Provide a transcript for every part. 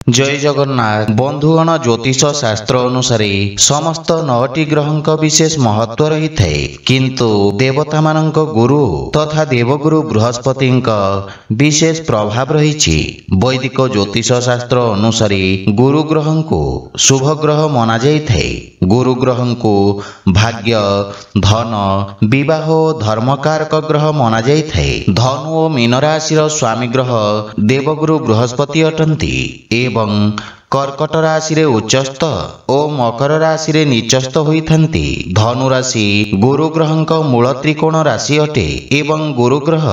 जय जगन्नाथ बंधुगण ज्योतिष शास्त्र अनुसार समस्त 9टी ग्रहंक विशेष महत्व रही थे किंतु देवता मानक गुरु तथा देवगुरु बृहस्पति विशेष प्रभाव रही। वैदिक ज्योतिष शास्त्र अनुसार गुरु ग्रह को शुभ ग्रह मना जाए। गुरु ग्रह को भाग्य धन विवाह धर्मकारक ग्रह मना जाए। धनु और मीन राशि स्वामी ग्रह देवगुरु बृहस्पति अटंती एवं कर्कट राशि उच्चस्थ और मकर राशि नीचस्थ होइथांती। धनु राशि गुरु ग्रह मूल त्रिकोण राशि अटे एवं गुरु ग्रह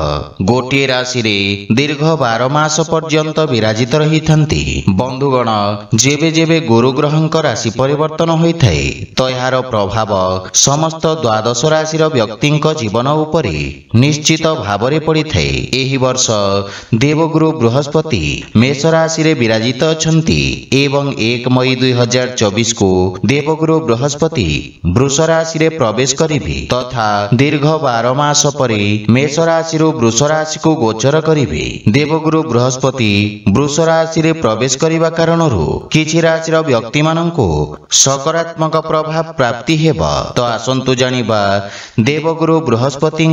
गोटे राशि दीर्घ 12 मास पर्यंत विराजित रही थांती। बंधुगण जेबे जेबे गुरु ग्रह राशि परिवर्तन होइथाए तो यार प्रभाव समस्त द्वादश राशि व्यक्ति जीवन उपरे निश्चित भाव में पड़ी थाए। एही वर्ष देवगुरु बृहस्पति मेष राशि विराजित अछंती एवं 1 मई 2024 को देवगुरु बृहस्पति वृष राशि प्रवेश करिबे तथा दीर्घ 12 मास पर मेष राशि वृष राशि को गोचर करिबे। देवगुरु बृहस्पति वृष राशि प्रवेश करिबा कारणरू किछि राशि व्यक्ति माननकु सकारात्मक प्रभाव प्राप्ति हेबा। तो आसंतु जानिबा देवगुरु बृहस्पति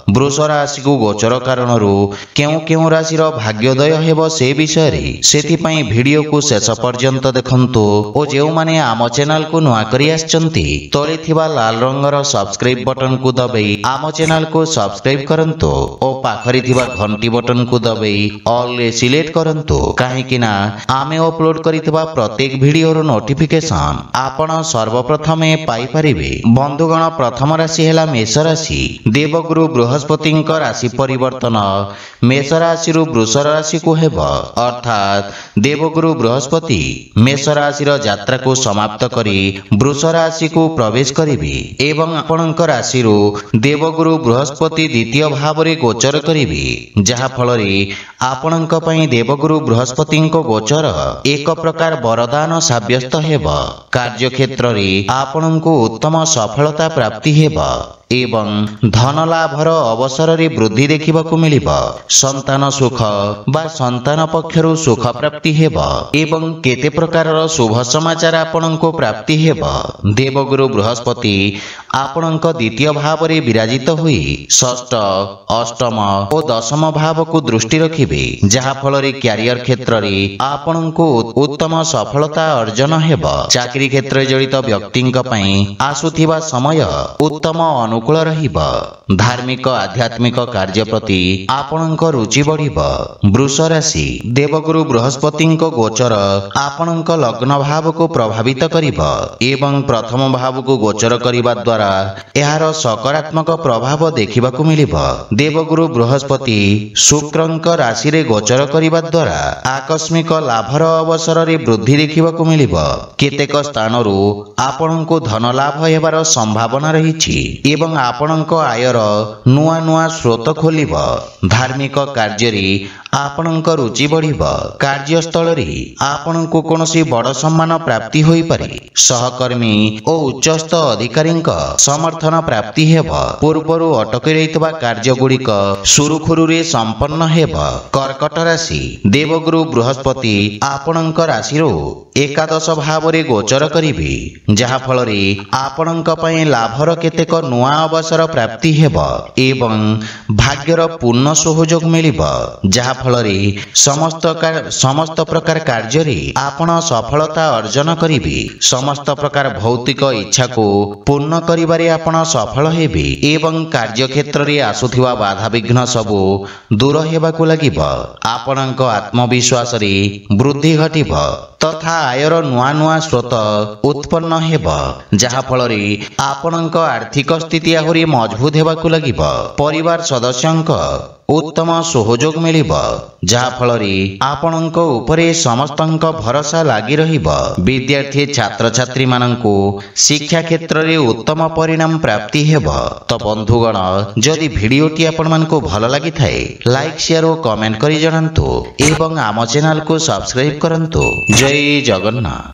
वृष राशि को गोचर कारणरू केउ राशि भाग्योदय हेबो से विषय रे सेथिपई वीडियो को शेष पर्यंत देखंतु और जो माने आम चैनल को नुआ करी आछंती तळे थिबा लाल रंगर सब्सक्राइब बटन को दबाई आम चैनल को सब्सक्राइब करंतु और पाखरी थिबा घंटी बटन को दबाई ऑल रे सिलेक्ट करंतु काहेकि ना आमे अपलोड करिथिबा प्रत्येक वीडियो रो नोटिफिकेशन आपण सर्वप्रथमे पाई परिबे। बंधुगण प्रथम राशि हेला मेष राशि। देवगुरु बृहस्पति राशि परिवर्तन मेष राशि वृष राशि को हेबो अर्थात देवगुरु बृहस्पति मेष राशि यात्रा को समाप्त करी वृष राशि को प्रवेश करिबे एवं आपणक राशि देवगुरु बृहस्पति द्वितीय भाव में गोचर करिबे जहा फल आपणक पई देवगुरु बृहस्पति गोचर एक प्रकार वरदान साब्यस्त हेबो। कार्य क्षेत्र रे आपणको उत्तम सफलता प्राप्ति हेबो एवं धन लाभर अवसर रे वृद्धि देखिबाकू मिलिबो। संतान सुख बा संतान पक्षरु सुख प्राप्ति हेबो एवं केते प्रकारर शुभ समाचार आपणको प्राप्ति हेबो। देवगुरु बृहस्पति आपणक द्वितीय भाव रे विराजित होई षष्ठ अष्टम और दशम भाव को दृष्टि रखिबे जहा फल रे कैरियर क्षेत्र रे आपणको उत्तम सफलता अर्जन हेबो। चाकरी क्षेत्र जड़ित व्यक्ति पई आसुथिबा समय उत्तम अनुकूल रहिबो। धार्मिक आध्यात्मिक कार्य प्रति आपणक रुचि बढ़िबो। वृष राशि देवगुरु बृहस्पति गोचर आपणक लग्न भाव को प्रभावित करिबो एवं प्रथम भाव को गोचर करिबा द्वारा एहार सकारात्मक प्रभाव देखिबाकू मिलिबो। देवगुरु बृहस्पति शुक्रंक राशि रे गोचर करिबा द्वारा आकस्मिक लाभर अवसर रे वृद्धि देखिबाकू मिलिबो। केतेक स्थानरू आपणको धन लाभ हेबार संभावना रहिछि एवं आपणक आयर नुआ नुआ स्रोत खोलिबो। धार्मिक कार्य रे आपणक रुचि बढ़िबो। कार्यस्थल रे आपणको कोनोसी बड़ सम्मान प्राप्ति होई पारे। सहकर्मी और उच्चस्थ अधिकारी समर्थन प्राप्ति हेबो। पूर्वरु अटकी रहितबा कार्य गुड़िक सुरुखुरु रे संपन्न हेबो। कर्कट राशि देवगुरु बृहस्पति आपणक राशि एकादश भाव रे गोचर करिबे जहा फल रे आपणक पई लाभर केतेक नुआ अवसर प्राप्ति हेबो एवं भाग्यर पूर्ण सहयोग मिलिबो जहा फल रे समस्त प्रकार कार्य रे आपण सफलता अर्जन करिबे। समस्त प्रकार भौतिक इच्छा को पूर्ण करिबारे आपण सफल हेबे एवं कार्य क्षेत्र रे आसुथिबा बाधा विघ्न सबु दूर हेबाकू लागिबो। आपणक आत्मविश्वास रे वृद्धि घटिबो तथा आयर नुआ नुआ स्रोत उत्पन्न हेबो जहा फल रे आपणक आर्थिक स्थिति आहुरी मजबूत हेबाकू लागिबो। परिवार सदस्यंक उत्तम सहयोग मिलिबो जहा फल रे आपणक उपरे समस्तंक भरोसा लागि रहिबो। विद्यार्थी छात्र छात्री माननकु शिक्षा क्षेत्र रे उत्तम परिणाम प्राप्ति हेबो। तो बंधुगण जदि वीडियोटी आपण मानकु भल लागि थाए लाइक शेयर और कमेंट करि जणांतु एवं आम चैनल को सब्सक्राइब करंतु। जय जगन्नाथ।